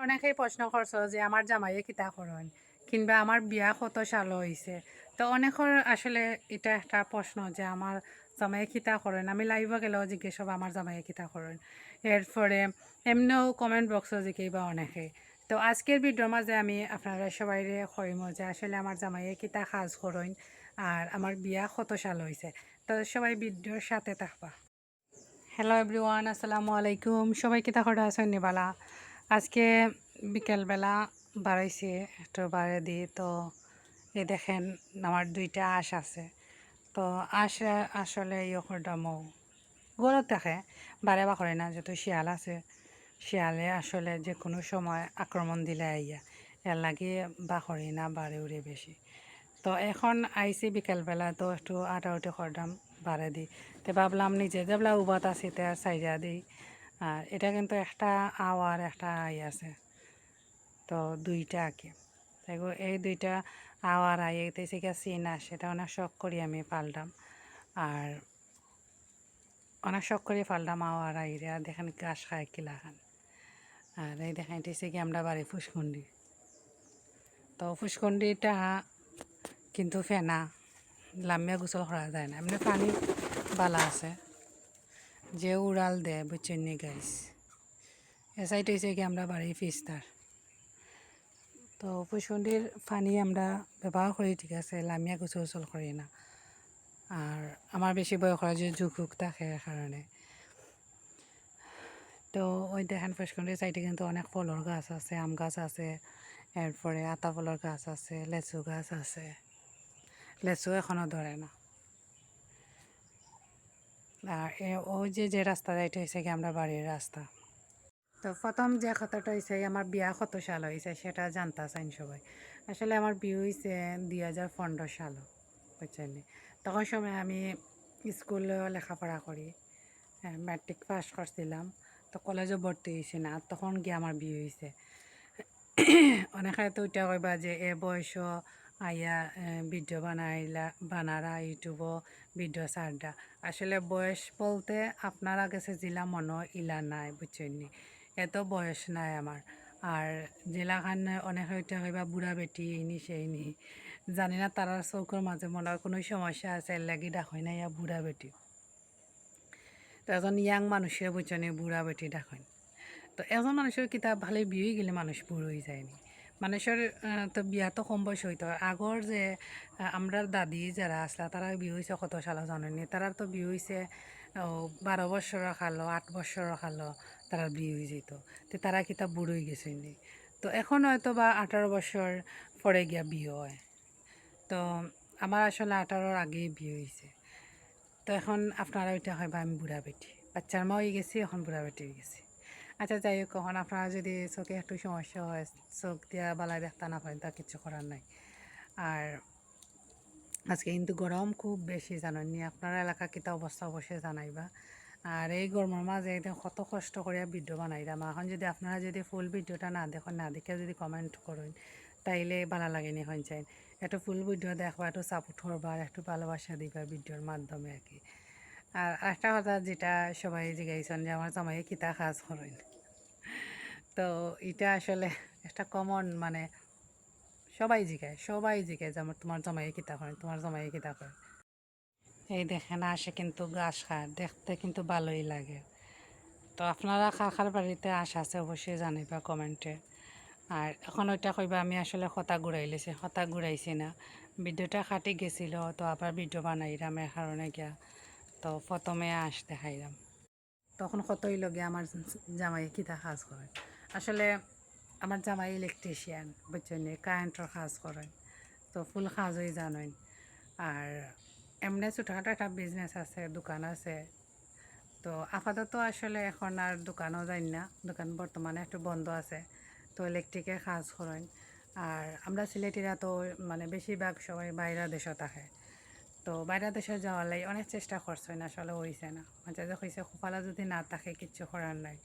অনেকেই প্রশ্ন করছো যে আমার জামাইয়ে কিতা করেন কিংবা আমার বিয়া কত সাল হয়েছে। তো অনেকের আসলে এটা একটা প্রশ্ন যে আমার জামাইয়ে কিতা করেন, আমি লাইভে গেলেও জিজ্ঞেস হবো আমার জামাইয়ে কিতা করেন। এরপরে এমনিও কমেন্ট বক্সও জিজ্ঞাসা অনেকে। তো আজকের ভিডিওর মাঝে আমি আপনারা সবাই কইম যে আসলে আমার জামাইয়ে কিতা কাজ করেন আর আমার বিয়া কত সাল হয়েছে। তো সবাই ভিডিওর সাথে থাকবা। হ্যালো এভরিওয়ান, আসসালামু আলাইকুম। সবাই কিতা করে আছেন নিবালা। আজকে বিকেলবেলা বাড়াইছে একটু বাড়ে দিই। তো এই দেখেন আমার দুইটা আঁশ আছে। তো আঁশ আসলে ইয়করডামও গরত থাকে, বারে বা করে না। যত শিয়াল আছে, শিয়ালে আসলে যে কোনো সময় আক্রমণ দিলে আইয়া এর লাগে বা করে না, বাড়ে উড়ে বেশি। তো এখন আইসি বিকেলবেলা, তো একটু আটাউটি করলাম বাড়ে দিই। তো ভাবলাম নিজে যেবলা উবাত আছি তে আর সাইজা দিই। আর এটা কিন্তু একটা আওয়ার একটা আই আছে, তো দুইটা আঁকি। তাই এই দুইটা আওয়ার আই এতেছে গিয়ে সিন আসে, সেটা অনেক শখ করি আমি পাল্টাম। আর অনেক শখ করে পাল্টাম আওয়ার আইরে। আর দেখেন ঘাস খায় কিলা খান। আর এই দেখেন এটেছে কি আমরা বাড়ি ফুসকুন্ডি। তো ফুসকুন্ডিটা কিন্তু ফেনা লামিয়া গোসল করা যায় না, এমনি পানি বালা আছে যে উড়াল দেয় বুঝছেন নি গাইস। এ সাইড হয়েছে কি আমরা বাড়ি ফিস্তার। তো ফুসকুন্ডির পানি আমরা ব্যবহার করি, ঠিক আছে, লামিয়া গোসল করি না। আর আমার বেশি বয়স হয় যে জুকুক থাকে কারণে। তো ওই দেখেন ফুসকুন্ডির সাইডে কিন্তু অনেক ফলের গাছ আছে, আম গাছ আছে, এরপরে আতা ফলের গাছ আছে, লেচু গাছ আছে। লেচু এখনও ধরে না। আর ওই যে রাস্তা যাইতে হয়েছে কি আমরা বাড়ির রাস্তা। তো প্রথম যে কথাটা হয়েছে আমার বিয়া কত সাল হয়েছে সেটা জানতে চাইন সবাই। আসলে আমার বিয়ে হয়েছে 2015 সাল, বুঝছেন। তখন সময় আমি স্কুলে লেখাপড়া করি, ম্যাট্রিক পাস করছিলাম। তো কলেজও ভর্তি হয়েছি না, তখন গিয়ে আমার বিয়ে হয়েছে। অনেকে তো ওইটা কইবা যে এ বয়স আইয়া ভিডিও বানারা ইউটিউবও ভিডিও ছাড়ডা। আসলে বয়স বলতে আপনারা কাছে জিলা মনো ইলা নাই, বুঝছেন। এত বয়স নাই আমার। আর জেলাখান অনেকে ওইটা কইবা বুড়া বেটি এইনি সেইনি, জানি না তারার চৌকর মাঝে মনে হয় কোনো সমস্যা আছে, এর লাগি ডাকই না ইয়া বুড়া বেটি। তো এজন ইয়াং মানুষের বুঝছেন বুড়া বেটি ডাকেন। তো এজন মানুষের কিতাব ভালো বিয়ে গেলে মানুষ বুড়ো হয়ে যায়নি। মানুষের তো বিয়া তো কম বয়স হইতো। আগর যে আমরা দাদি যারা আসলা তারা বিয়ে হয়েছে কত সাল জানেনি, তারা তো বিয়ে হয়েছে 12 বছর খালো, 8 বছর খালো, তারা বিয়ে হয়ে যেত। তো তারা কিতাব বুড়ো হয়ে গেছে নি। তো এখন হয়তো বা 18 বছর পরে গিয়া বিয়ে হয়। তো আমার আসলে 18-র আগেই বিয়ে হয়েছে। তো এখন আপনারা ওইটা হয় বা আমি বুড়া বেটি, বাচ্চার মা হয়ে গেছি, এখন বুড়া বেটি হয়ে গেছি। আচ্ছা যাই হোক, কখন আপনারা যদি চোখে একটু সমস্যা হয়, চোখ দিয়া বালাই দেখতে না পারেন, তা কিছু করার নাই। আর আজকে কিন্তু গরম খুব বেশি, জানেননি। আপনার এলাকা কিতা অবস্থা অবশ্যই জানাইবা। আর এই গরমের মাঝে একদম কত কষ্ট করে ভিডিও বানাইলাম। এখন যদি আপনারা যদি ফুল ভিডিওটা না দেখেন, না দেখে যদি কমেন্ট করেন, তাইলে ভালো লাগেনি হন চাই। একটু ফুল ভিডিও দেখবা, একটু সাপোর্ট করবা, আর একটু ভালোবাসা দিবা ভিডিওর মাধ্যমে আর কি। আর একটা কথা যেটা সবাই জিজ্ঞাসেন যে আমার জামাইয়ে কিতা কাজ করেন। তো এটা আসলে একটা কমন, মানে সবাই জিজ্ঞাসা যে আমার তোমার জামাইয়ে কিতা করেন, তোমার জামাইয়ে কিতা করেন। এই দেখেন আসে কিন্তু ঘাস খায়, দেখতে কিন্তু ভালোই লাগে। তো আপনারা কার বাড়িতে আশ আছে অবশ্যই জানিবা কমেন্টে। আর এখন ওইটা কইবা আমি আসলে হতা ঘুরাইলেছি, হতা ঘুরাইছি না, ভিডিওটা কাটি গেছিল, তো আবার ভিডিও বানাইলাম এর কারণে গিয়া। তো প্রথমে আশ দেখাইলাম, তখন কতই লগে আমার জামাই কিতা কাজ করেন। আসলে আমার জামাই ইলেকট্রিশিয়ান, বুঝছেন, কারেন্টের কাজ করেন। তো ফুল কাজই জানেন। আর এমনি ছোটোখাটো একটা বিজনেস আছে, দোকান আছে। তো আপাতত আসলে এখন আর দোকানও যাই না, দোকান বর্তমানে একটু বন্ধ আছে। তো ইলেকট্রিকের কাজ করেন। আর আমরা সিলেটিরা তো মানে বেশিরভাগ সবাই বাইরের দেশে থাকে। তো বাইরের দেশে যাওয়ার লাগে অনেক চেষ্টা করছেন, আসলে হয়েছে না। মাঝে যে হয়েছে কপালে যদি না থাকে কিচ্ছু করার নাই।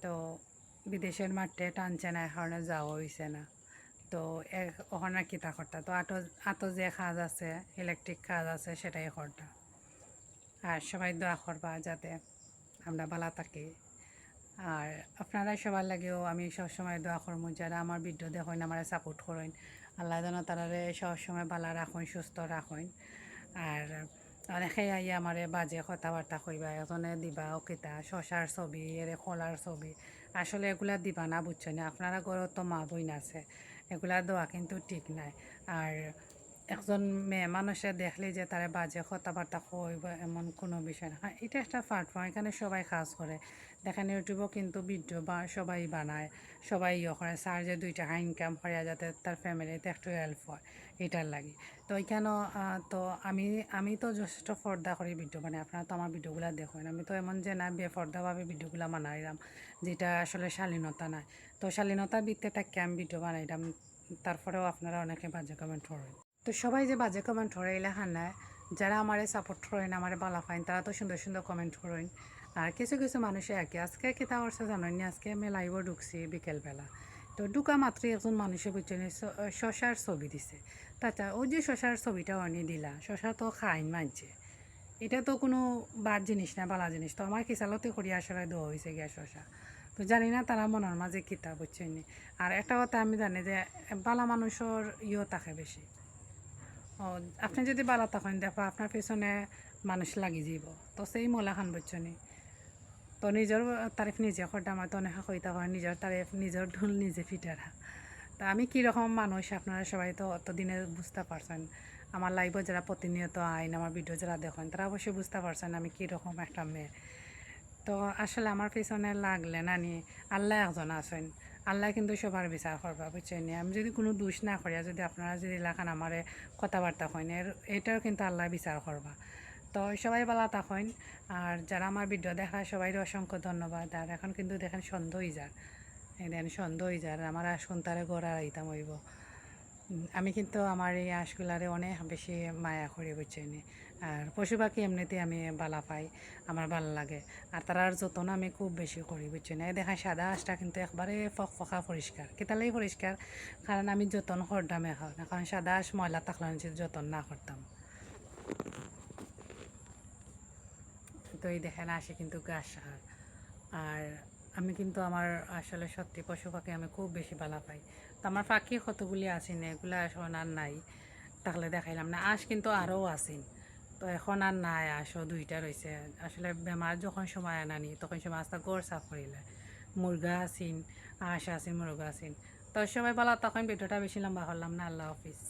তো বিদেশের মাঠে টানছে না, এখন যাওয়া হয়েছে না। তো ওখানে কিতা করতা, তো আটো যে কাজ আছে, ইলেকট্রিক কাজ আছে, সেটাই করতা। আর সবাই দোয়া করবা যাতে আমরা ভালো থাকি। আর আপনারা সবার লাগেও আমি সবসময় দোয়া করবো, যারা আমার ভিডিও দেখেন আমার সাপোর্ট করেন, আল্লাহ যেন তারারে সবসময় ভালো রাখেন, সুস্থ রাখেন। আর অনেকে আইয়া আমারে বাজে কথাবার্তা কইবা, এজনে দিবা অকিতা শশার ছবি এরে খোলার ছবি, আসলে এগুলা দিবা না, বুঝছেন? আপনারা ঘরে তো মা বোন আছে, এগুলা দেওয়া কিন্তু ঠিক নাই। আর একজন মেয়ে মানুষে দেখলে যে তারা বাজে কথাবার্তা কই বা এমন কোনো বিষয় না। হ্যাঁ, এটা একটা প্ল্যাটফর্ম, এখানে সবাই কাজ করে। দেখেন ইউটিউবও কিন্তু ভিডিও বা সবাই বানায়, সবাই ইয়ে করে, স্যার যে 2 টাকা ইনকাম করে যাতে তার ফ্যামিলিতে একটু হেল্প হয়, এটার লাগে। তো এখানেও তো আমি আমি তো যথেষ্ট পর্দা করে ভিডিও বানাই, আপনারা তো আমার ভিডিওগুলো দেখেন। আমি তো এমন যে না বেপর্দাভাবে ভিডিওগুলো বানাইলাম, যেটা আসলে শালীনতা নাই। তো শালীনতার ভিত্তিতে থাকি আমি ভিডিও বানাইলাম, তারপরেও আপনারা অনেকে বাজে কমেন্ট করেন। তো সবাই যে বাজে কমেন্ট করে এলাকা নাই, যারা আমারে সাপোর্ট করেন, আমারে বালা পাইন, তারা তো সুন্দর সুন্দর কমেন্ট করেন। আর কিছু কিছু মানুষে আর কি আজকে কিতা করছে জানেন নি, আজকে আমি লাইভও ঢুকছি বিকেলবেলা। তো ঢুকা মাত্রই একজন মানুষে বুঝছেন শশার ছবি দিছে। তাছাড়া ওই যে শশার ছবিটা আনি দিলা, শশা তো খাইন মানছে, এটা তো কোনো বাদ জিনিস না, বালা জিনিস। তো আমার কিসালতে করি আসলে দেওয়া হয়েছে গ্যাস শশা। তো জানি না তারা মনের মাঝে কিতা বুঝছেন নি। আর একটা কথা আমি জানি যে বালা মানুষের ইয়েও থাকে বেশি। ও, আপনি যদি বালা তখন দেখো আপনার পেছনে মানুষ লাগি যাব, তো সেই মোলা খান বুঝছনি। তো নিজের তারিফ নিজে করতাম, তো অনেক কইতা হয় নিজের তারিফ নিজের ঢোল নিজে ফিটারা। তা আমি কীরকম মানুষ আপনারা সবাই তো অতদিনে বুঝতে পারছেন। আমার লাইভে যারা প্রতিনিয়ত আইন, আমার ভিডিও যারা দেখেন, তারা অবশ্যই বুঝতে পারছেন আমি কীরকম একটা মেয়ে। তো আসলে আমার পিছনে লাগলে নানি আল্লাহ একজন আছেন, আল্লাহ কিন্তু সবার বিচার করবা, বুঝছেন? আমি যদি কোনো দোষ না করিয়া যদি আপনারা যদি এলাকান আমারে কথাবার্তা কইন, এটাও কিন্তু আল্লাহ বিচার করবা। তো সবাই ভালো থাকেন। আর যারা আমার ভিডিও দেখায় সবাই অসংখ্য ধন্যবাদ। আর এখন কিন্তু দেখেন সন্ধ্যা হয়ে যার, দেন সন্ধ্যা হয়ে যার, আমার আসুন তারে গড়া আইতাম হইব। আমি কিন্তু আমার এই হাঁসগুলারে অনেক বেশি মায়া করি, বুঝছেন? আর পশু পাখি এমনিতে আমি বালা পাই, আমার ভালো লাগে। আর তারার যত্ন আমি খুব বেশি করি, বুঝছেন? এই দেখা সাদা হাঁসটা কিন্তু একবারে ফকফকা পরিষ্কার, কেতালেই পরিষ্কার, কারণ আমি যত্ন করতাম এখন। এখন সাদা হাঁস ময়লা থাকলে যত্ন না করতাম। তো এই দেখেন আসে কিন্তু ঘাস সার। আর আমি কিন্তু আমার আসলে সত্যি পশু পাখি আমি খুব বেশি ভালো পাই। তো আমার পাখি কতগুলি আসেন, এগুলো এখন আর নাই, তাহলে দেখাইলাম না। আঁশ কিন্তু আরও আসেন, তো এখন আর নাই, আঁশও 2টা রয়েছে। আসলে বেমার যখন সময় আনানি তখন সময় আস্তে গড় সাফ করিলে মুরগা আসিন, আঁশ আসিন, মুরগা আসিন। তো সবাই ভালো তখন ভিডিওটা বেশি লম্বা করলাম না। আল্লাহ হাফিজ।